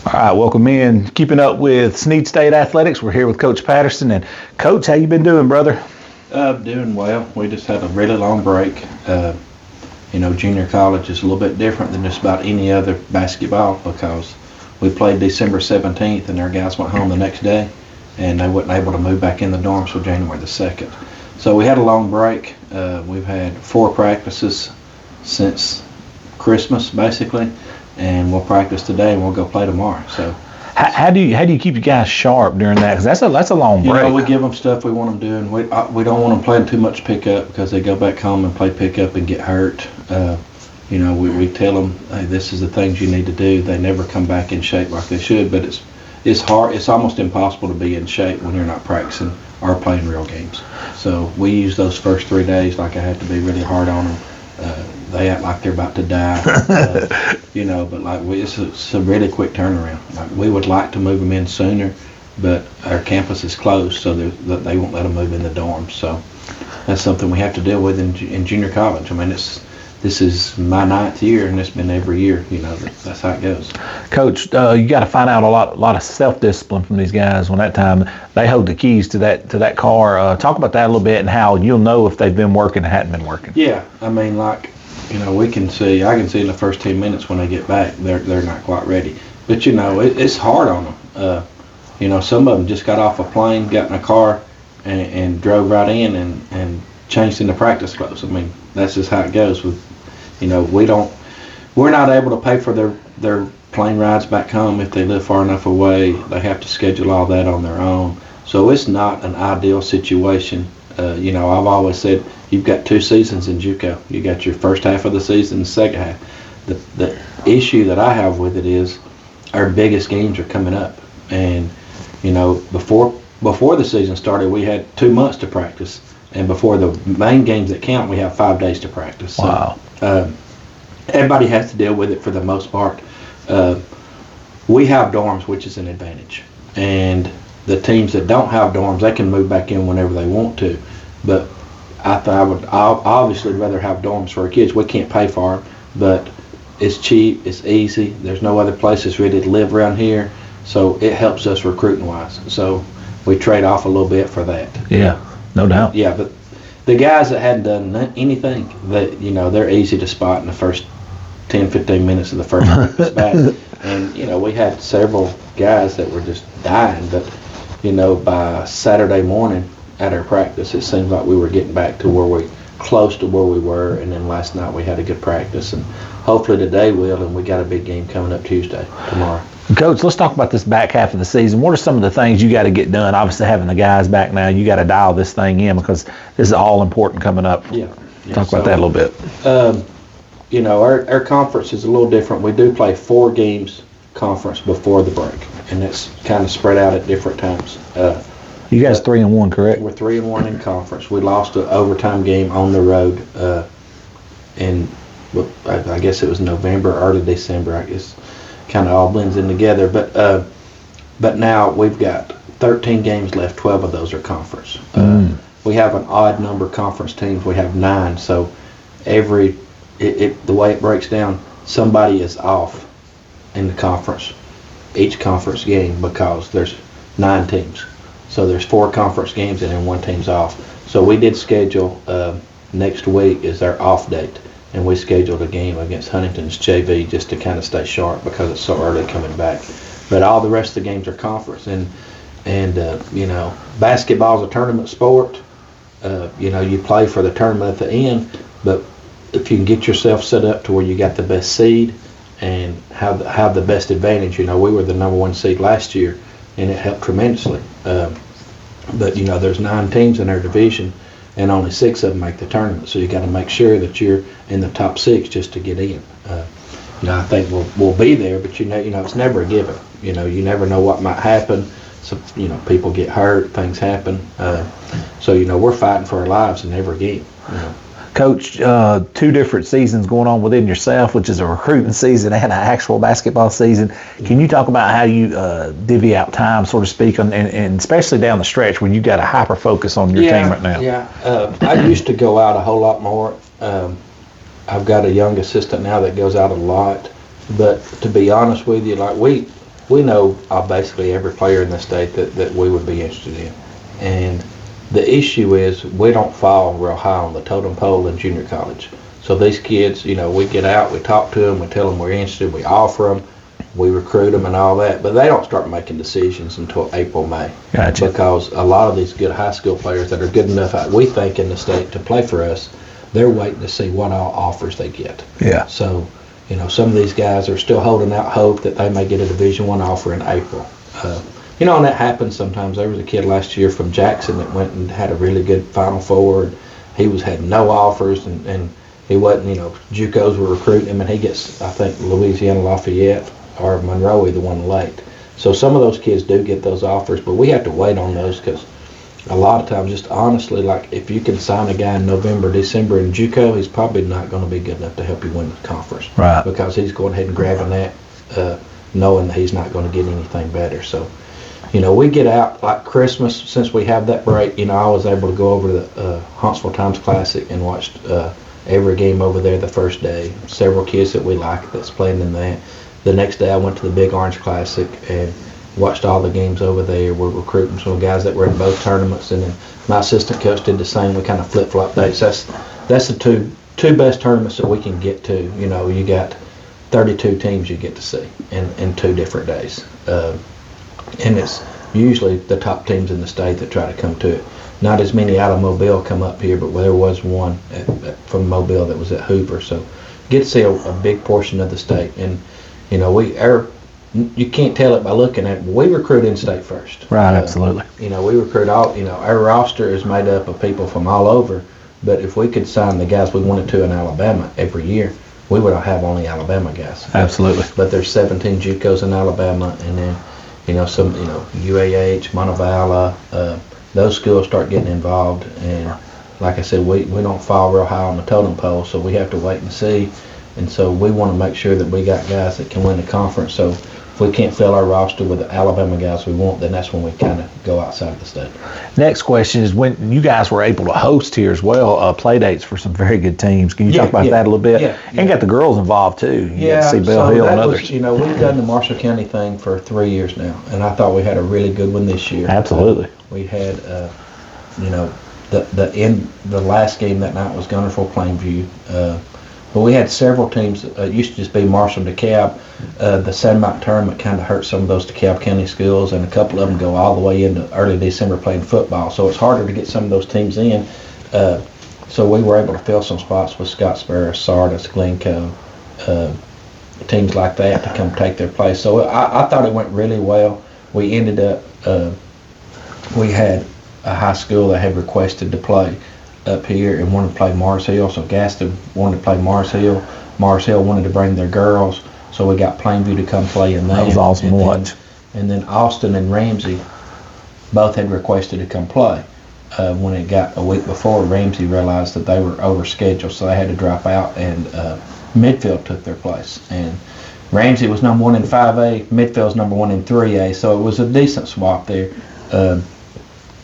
All right, welcome in. Keeping up with Snead State Athletics. We're here with Coach Patterson. And Coach, how you been doing, brother? Doing well. We just had a really long break. Junior college is a little bit different than just about any other basketball because we played December 17th and our guys went home the next day and they weren't able to move back in the dorms till January the 2nd. So we had a long break. We've had 4 practices since Christmas, basically, and we'll practice today and we'll go play tomorrow. So how do you keep you guys sharp during that? Because that's a long break. We give them stuff we want them doing. We don't want them playing too much pickup because they go back home and play pickup and get hurt. We tell them, hey, this is the things you need to do. They never come back in shape like they should, but it's hard. It's almost impossible to be in shape when you're not practicing or playing real games. So we use those first 3 days like I have to be really hard on them. They act like they're about to die, but it's a really quick turnaround. Like we would like to move them in sooner, but our campus is closed, so they won't let them move in the dorms. So that's something we have to deal with in junior college. I mean, this is my 9th year, and it's been every year. That's how it goes. Coach, you got to find out a lot of self-discipline from these guys. When that time they hold the keys to that car. Talk about that a little bit and how you'll know if they've been working or hadn't been working. Yeah, I mean, I can see in the first 10 minutes when they get back, they're not quite ready. But, it's hard on them. Some of them just got off a plane, got in a car, and drove right in and changed into practice clothes. I mean, that's just how it goes. We're not able to pay for their plane rides back home if they live far enough away. They have to schedule all that on their own. So it's not an ideal situation. I've always said you've got 2 seasons in JUCO. You got your first half of the season and the second half. The issue that I have with it is our biggest games are coming up. And, before the season started, we had 2 months to practice. And before the main games that count, we have 5 days to practice. So, wow. Everybody has to deal with it for the most part. We have dorms, which is an advantage. And the teams that don't have dorms, they can move back in whenever they want to. But I would obviously rather have dorms for our kids. We can't pay for them, but it's cheap, it's easy. There's no other places really to live around here. So it helps us recruiting-wise. So we trade off a little bit for that. Yeah. No doubt. Yeah, but the guys that hadn't done anything, they're easy to spot in the first 10, 15 minutes of the first practice back. And, we had several guys that were just dying, but, by Saturday morning at our practice, it seems like we were getting back to close to where we were, and then last night we had a good practice, and hopefully today we'll, and we got a big game coming up tomorrow. Coach, let's talk about this back half of the season. What are some of the things you got to get done? Obviously, having the guys back now, you got to dial this thing in because this is all important coming up. Yeah. Talk about that a little bit. Our conference is a little different. We do play 4 games conference before the break, and it's kind of spread out at different times. You guys 3-1, correct? We're 3-1 in conference. We lost an overtime game on the road I guess it was November, early December. I guess kind of all blends in together. But now we've got 13 games left. 12 of those are conference. We have an odd number of conference teams. We have 9. So the way it breaks down, somebody is off in the conference, each conference game, because there's 9 teams. So there's 4 conference games and then 1 team's off. So we did schedule next week is our off date. And we scheduled a game against Huntington's JV just to kind of stay sharp because it's so early coming back. But all the rest of the games are conference. And basketball's a tournament sport. You play for the tournament at the end. But if you can get yourself set up to where you got the best seed and have the best advantage, we were the number 1 seed last year, and it helped tremendously. But there's 9 teams in our division, and only 6 of them make the tournament. So you got to make sure that you're in the top 6 just to get in. I think we'll be there, but it's never a given. You never know what might happen. So people get hurt, things happen. So we're fighting for our lives in every game. Coach, 2 different seasons going on within yourself, which is a recruiting season and an actual basketball season. Can you talk about how you divvy out time, so to speak, and especially down the stretch when you got a hyper focus on your team right now? Yeah, I used to go out a whole lot more. I've got a young assistant now that goes out a lot, but to be honest with you, we know basically every player in the state that we would be interested in. And the issue is we don't fall real high on the totem pole in junior college. So these kids, we get out, we talk to them, we tell them we're interested, we offer them, we recruit them and all that, but they don't start making decisions until April, May. Gotcha. Because a lot of these good high school players that are good enough, we think, in the state to play for us, they're waiting to see what all offers they get. Yeah. So, some of these guys are still holding out hope that they may get a Division I offer in April. And that happens sometimes. There was a kid last year from Jackson that went and had a really good Final Four. He had no offers, and he wasn't, JUCOs were recruiting him, and he gets, I think, Louisiana Lafayette or Monroe, the one late. So some of those kids do get those offers, but we have to wait on those because a lot of times, just honestly, like if you can sign a guy in November, December in JUCO, he's probably not going to be good enough to help you win the conference. Right. Because he's going ahead and grabbing that, knowing that he's not going to get anything better. So, we get out like Christmas, since we have that break, I was able to go over to the Huntsville Times Classic and watched every game over there the first day. Several kids that we like that's playing in that. The next day I went to the Big Orange Classic and watched all the games over there. We're recruiting some guys that were in both tournaments, and then my assistant coach did the same. We kind of flip-flop dates. That's the two best tournaments that we can get to. You got 32 teams you get to see in 2 different days. And it's usually the top teams in the state that try to come to it. Not as many out of Mobile come up here, but there was one from Mobile that was at Hoover. So get to see a big portion of the state. And, you can't tell it by looking at it, but we recruit in-state first. Right, absolutely. We recruit our roster is made up of people from all over, but if we could sign the guys we wanted to in Alabama every year, we would have only Alabama guys. Absolutely. But there's 17 JUCOs in Alabama, and then some, UAH, Montevallo, those schools start getting involved. And like I said, we don't fall real high on the totem pole, so we have to wait and see. And so we want to make sure that we got guys that can win the conference. So if we can't fill our roster with the Alabama guys we want, then that's when we kind of go outside of the state. Next question is, when you guys were able to host here as well, play dates for some very good teams. Can you talk about that a little bit? Yeah. And got the girls involved too. You got to see Bell so Hill that and was, others. We've done the Marshall County thing for 3 years now, and I thought we had a really good one this year. Absolutely. We had, the last game that night was Guntersville Plainview. But we had several teams. It used to just be Marshall, DeKalb. The Sand Mountain tournament kind of hurt some of those DeKalb County schools, and a couple of them go all the way into early December playing football. So it's harder to get some of those teams in. So we were able to fill some spots with Scottsboro, Sardis, Glencoe, teams like that to come take their place. So I thought it went really well. We ended up, we had a high school that had requested to play up here and wanted to play Mars Hill, so Gaston wanted to play Mars Hill. Mars Hill wanted to bring their girls, so we got Plainview to come play in that. That was awesome to watch. And then Austin and Ramsey both had requested to come play. When it got a week before, Ramsey realized that they were overscheduled, so they had to drop out, and Midfield took their place. And Ramsey was number 1 in 5A, Midfield's number 1 in 3A, so it was a decent swap there.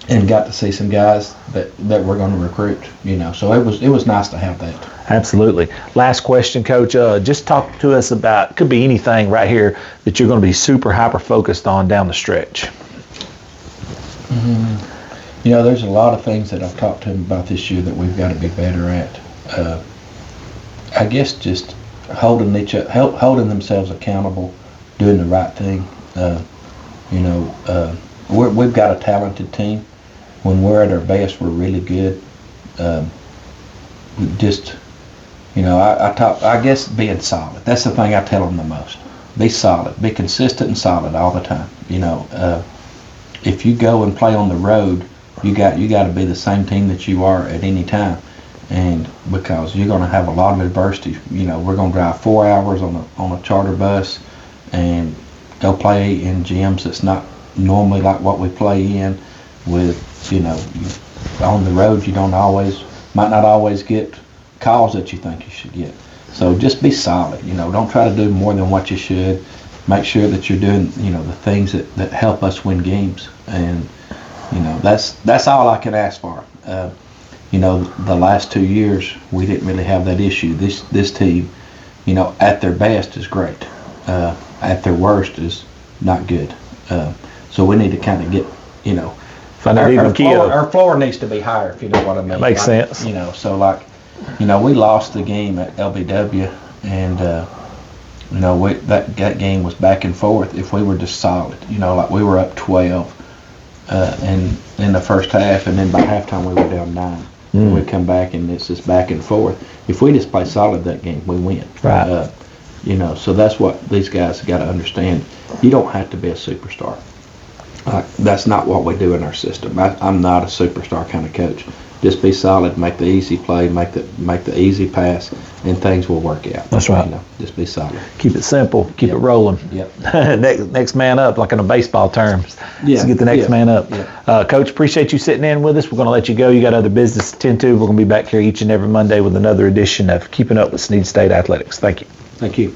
And got to see some guys that we're going to recruit, So it was nice to have that. Absolutely. Last question, Coach. Just talk to us about, could be anything right here that you're going to be super hyper focused on down the stretch. There's a lot of things that I've talked to him about this year that we've got to be better at. I guess just holding themselves accountable, doing the right thing. We've got a talented team. When we're at our best, we're really good. I guess being solid. That's the thing I tell them the most. Be solid. Be consistent and solid all the time. If you go and play on the road, you got to be the same team that you are at any time. And because you're going to have a lot of adversity. We're going to drive 4 hours on a charter bus and go play in gyms that's not normally like what we play in. With on the road, you might not always get calls that you think you should get. So just be solid. Don't try to do more than what you should. Make sure that you're doing the things that help us win games. And that's all I can ask for. The last 2 years we didn't really have that issue. This team, at their best is great. At their worst is not good. So we need to kind of get, Find an even keel. our floor needs to be higher, if you know what I mean. Makes sense. So we lost the game at LBW, and that game was back and forth. If we were just solid, like we were up 12 in the first half, and then by halftime we were down 9. We come back and it's just back and forth. If we just play solid that game, we win. Right. So that's what these guys got to understand. You don't have to be a superstar. That's not what we do in our system. I'm not a superstar kind of coach. Just be solid, make the easy play, make the easy pass, and things will work out. That's right. Just be solid. Keep it simple. Keep it rolling. Yep. next man up, like in a baseball terms. Yeah. Let's get the next man up. Yeah. Coach, appreciate you sitting in with us. We're going to let you go. You got other business to tend to. We're going to be back here each and every Monday with another edition of Keeping Up with Snead State Athletics. Thank you. Thank you.